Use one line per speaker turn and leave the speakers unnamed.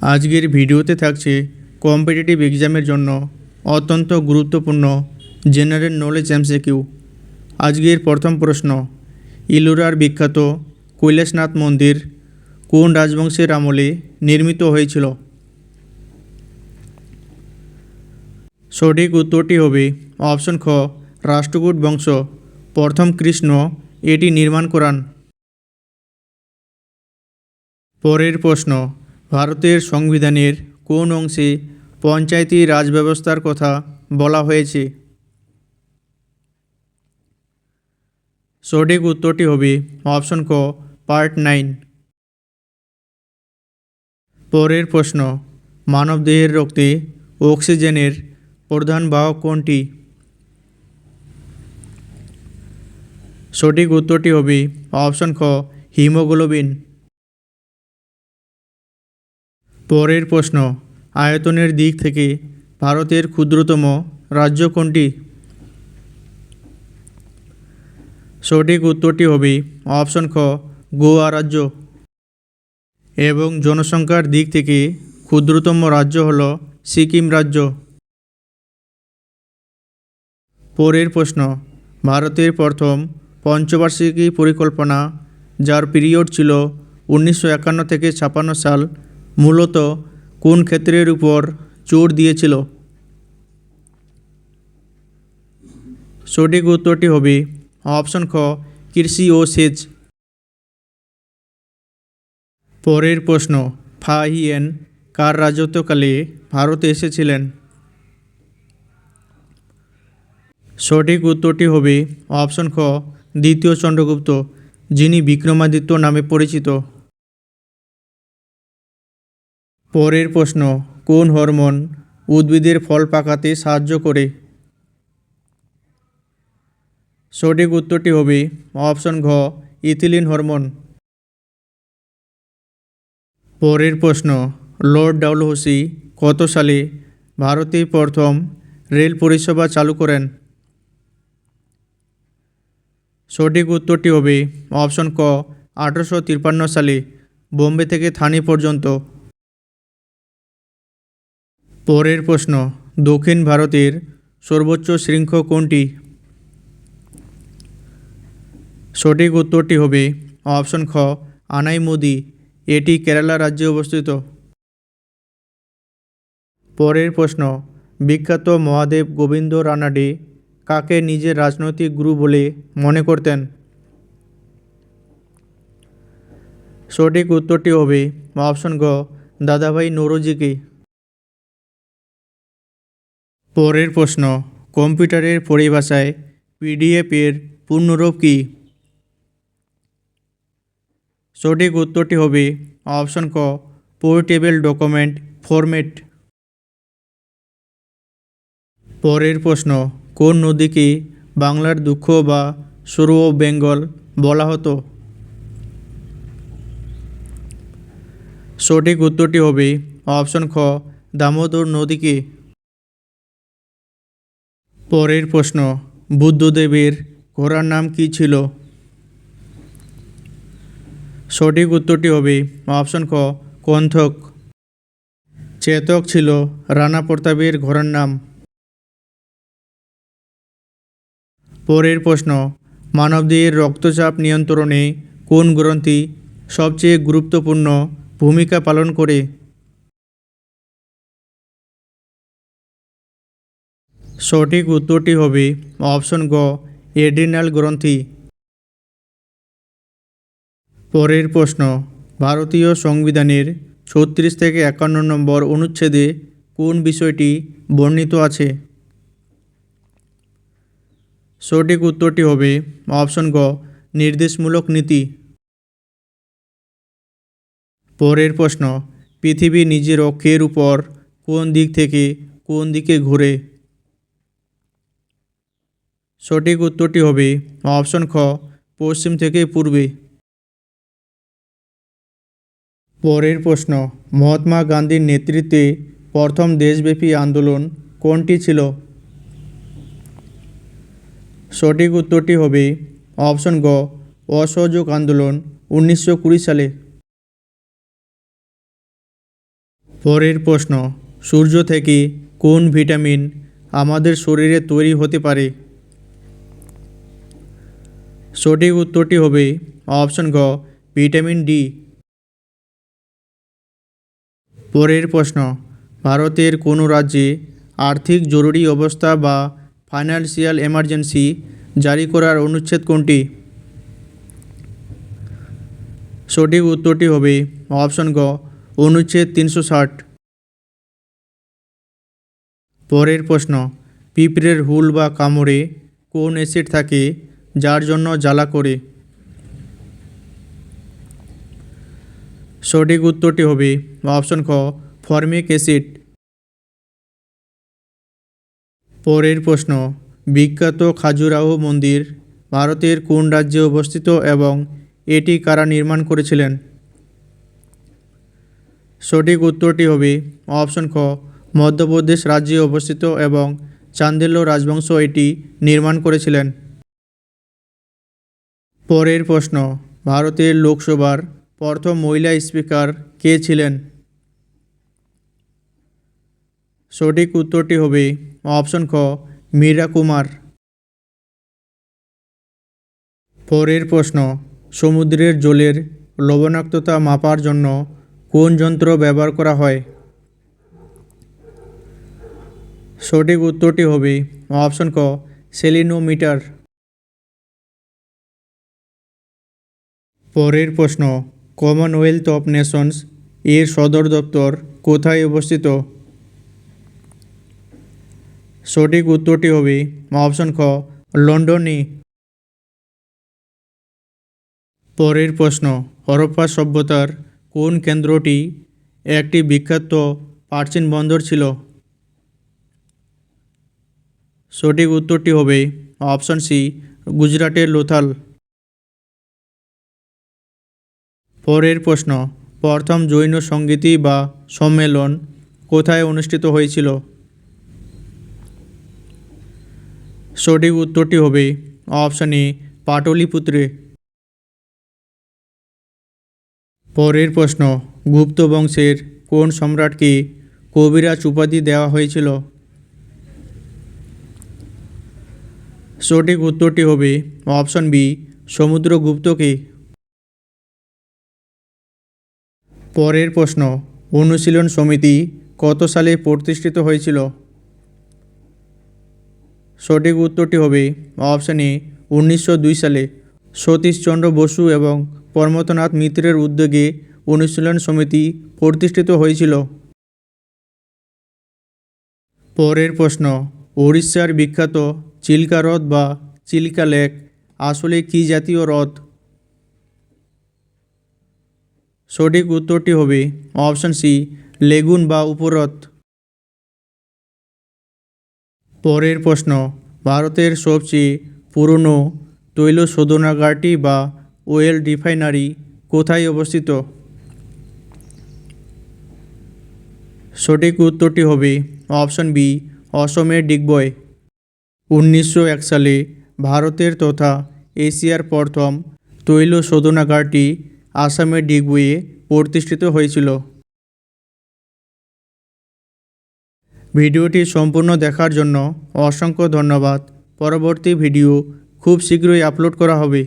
আজকের ভিডিওতে থাকছে কম্পিটিটিভ এক্সামের জন্য অত্যন্ত গুরুত্বপূর্ণ জেনারেল নলেজ এমসিকিউ। আজকের প্রথম প্রশ্ন, ইলোরার বিখ্যাত কৈলাসনাথ মন্দির কোন রাজবংশের আমলে নির্মিত হয়েছিল? সঠিক উত্তরটি হবে অপশন খ, রাষ্ট্রকূট বংশ। প্রথম কৃষ্ণ এটি নির্মাণ করান। পরের প্রশ্ন, ভারতের সংবিধানের কোন অংশে পঞ্চায়েতি রাজ ব্যবস্থার কথা বলা হয়েছে? সঠিক উত্তরটি হবে অপশন ক, পার্ট 9। পরের প্রশ্ন, মানবদেহের রক্তে অক্সিজেনের প্রধান বাহক কোনটি? সঠিক উত্তরটি হবে অপশন খ, হিমোগ্লোবিন। পরের প্রশ্ন, আয়তনের দিক থেকে ভারতের ক্ষুদ্রতম রাজ্য কোনটি? সঠিক উত্তরটি হবে অপশন খ, গোয়া রাজ্য। এবং জনসংখ্যার দিক থেকে ক্ষুদ্রতম রাজ্য হল সিকিম রাজ্য। পরের প্রশ্ন, ভারতের প্রথম পঞ্চবার্ষিকী পরিকল্পনা, যার পিরিয়ড ছিল 1951 থেকে 56 সাল, মূলত কোন ক্ষেত্রের উপর জোর দিয়েছিল? সঠিক উত্তরটি হবে অপশন খ, কৃষি ও সেচ। পরের প্রশ্ন, ফা হিয়েন কার রাজত্বকালে ভারতে এসেছিলেন? সঠিক উত্তরটি হবে অপশন খ, দ্বিতীয় চন্দ্রগুপ্ত, যিনি বিক্রমাদিত্য নামে পরিচিত। পরের প্রশ্ন, কোন হরমোন উদ্ভিদের ফল পাকাতে সাহায্য করে? সঠিক উত্তরটি হবে অপশন ঘ, ইথিলিন হরমোন। পরের প্রশ্ন, লর্ড ডালহৌসি কত সালে ভারতে প্রথম রেল পরিষেবা চালু করেন? সঠিক উত্তরটি হবে অপশন ক, 1853 সালে, বোম্বে থেকে থানে পর্যন্ত। পরের প্রশ্ন, দক্ষিণ ভারতের সর্বোচ্চ শৃঙ্গ কোনটি? সঠিক উত্তরটি হবে অপশন খ, আনাইমুদি, এটি কেরালা রাজ্যে অবস্থিত। পরের প্রশ্ন, বিখ্যাত মহাদেব গোবিন্দ রানাডে কাকে নিজের রাজনৈতিক গুরু বলে মনে করতেন? সঠিক উত্তরটি হবে অপশন গ, দাদাভাই নৌরোজিকে। পরের প্রশ্ন, কম্পিউটারের পরিভাষায় পিডিএফ এর পূর্ণরূপ কী? সঠিক উত্তরটি হবে অপশন ক, পোর্টেবল ডকুমেন্ট ফরম্যাট। পরের প্রশ্ন, কোন নদীকে বাংলার দুঃখ বা সরু অফ বেঙ্গল বলা হতো? সঠিক উত্তরটি হবে অপশন খ, দামোদর নদীকে। পরের প্রশ্ন, বুদ্ধদেবের ঘোড়ার নাম কী ছিল? সঠিক উত্তরটি হবে অপশন খ, কণ্ঠক। চেতক ছিল রানা প্রতাপের ঘোড়ার নাম। পরের প্রশ্ন, মানবদেহের রক্তচাপ নিয়ন্ত্রণে কোন গ্রন্থি সবচেয়ে গুরুত্বপূর্ণ ভূমিকা পালন করে? সঠিক উত্তরটি হবে অপশন গ, এড্রিনাল গ্রন্থি। পরের প্রশ্ন, ভারতীয় সংবিধানের 36 থেকে 51 নম্বর অনুচ্ছেদে কোন বিষয়টি বর্ণিত আছে? সঠিক উত্তরটি হবে অপশন গ, নির্দেশমূলক নীতি। পরের প্রশ্ন, পৃথিবী নিজের অক্ষের উপর কোন দিক থেকে কোন দিকে ঘুরে? সঠিক উত্তরটি হবে অপশন খ, পশ্চিম থেকে পূর্বে। পরের প্রশ্ন, মহাত্মা গান্ধীর নেতৃত্বে প্রথম দেশব্যাপী আন্দোলন কোনটি ছিল? সঠিক উত্তরটি হবে অপশন গ, অসহযোগ আন্দোলন 1920 সালে। পরের প্রশ্ন, সূর্য থেকে কোন ভিটামিন আমাদের শরীরে তৈরি হতে পারে? সঠিক উত্তরটি হবে অপশন গ, ভিটামিন ডি। পরের প্রশ্ন, ভারতের কোন রাজ্যে আর্থিক জরুরি অবস্থা বা ফাইন্যান্সিয়াল এমার্জেন্সি জারি করার অনুচ্ছেদ কোনটি? সঠিক উত্তরটি হবে অপশন গ, অনুচ্ছেদ 360। পরের প্রশ্ন, পিঁপড়ের হুল বা কামড়ে কোন অ্যাসিড থাকে যার জন্য জ্বালা করে? সঠিক উত্তরটি হবে অপশন খ, ফর্মিক অ্যাসিড। পরের প্রশ্ন, বিখ্যাত খাজুরাহো মন্দির ভারতের কোন রাজ্যে অবস্থিত এবং এটি কারা নির্মাণ করেছিলেন? সঠিক উত্তরটি হবে অপশন খ, মধ্যপ্রদেশ রাজ্যে অবস্থিত এবং চান্দেলো রাজবংশ এটি নির্মাণ করেছিলেন। পরের প্রশ্ন, ভারতের লোকসভার প্রথম মহিলা স্পিকার কে ছিলেন? সঠিক উত্তরটি হবে অপশন খ, মীরা কুমার। পরের প্রশ্ন, সমুদ্রের জলের লবণাক্ততা মাপার জন্য কোন যন্ত্র ব্যবহার করা হয়? সঠিক উত্তরটি হবে অপশন ক, সেলিনোমিটার। পরের প্রশ্ন, কমনওয়েলথ অফ নেশনস এর সদর দপ্তর কোথায় অবস্থিত? সঠিক উত্তরটি হবে অপশন খ, লন্ডনে। পরের প্রশ্ন, হরপ্পা সভ্যতার কোন কেন্দ্রটি একটি বিখ্যাত প্রাচীন বন্দর ছিল? সঠিক উত্তরটি হবে অপশন সি, গুজরাটের লোথাল। পরের প্রশ্ন, প্রথম জৈন সঙ্গীতি বা সম্মেলন কোথায় অনুষ্ঠিত হয়েছিল? সঠিক উত্তরটি হবে অপশন এ, পাটলিপুত্রে। পরের প্রশ্ন, গুপ্ত বংশের কোন সম্রাটকে কবিরাজ উপাধি দেওয়া হয়েছিল? সঠিক উত্তরটি হবে অপশন বি, সমুদ্রগুপ্তকে। পরের প্রশ্ন, অনুশীলন সমিতি কত সালে প্রতিষ্ঠিত হয়েছিল? সঠিক উত্তরটি হবে অপশন এ, 1902 সালে। সতীশচন্দ্র বসু এবং প্রমথনাথ মিত্রের উদ্যোগে অনুশীলন সমিতি প্রতিষ্ঠিত হয়েছিল। পরের প্রশ্ন, উড়িষ্যার বিখ্যাত চিল্কা হ্রদ বা চিল্কা লেক আসলে কী জাতীয় হ্রদ? সঠিক উত্তরটি হবে অপশন সি, লেগুন বা উপহ্রদ। পরের প্রশ্ন, ভারতের সবচেয়ে পুরনো তৈল শোধনাগারটি বা ওয়েল রিফাইনারি কোথায় অবস্থিত? সঠিক উত্তরটি হবে অপশন বি, অসমের ডিগবয়। 1901 সালে ভারতের তথা এশিয়ার প্রথম তৈল শোধনাগারটি আসামের ডিগবয়ে প্রতিষ্ঠিত হয়েছিল। ভিডিওটি সম্পূর্ণ দেখার জন্য অসংখ্য ধন্যবাদ। পরবর্তী ভিডিও খুব শীঘ্রই আপলোড করা হবে।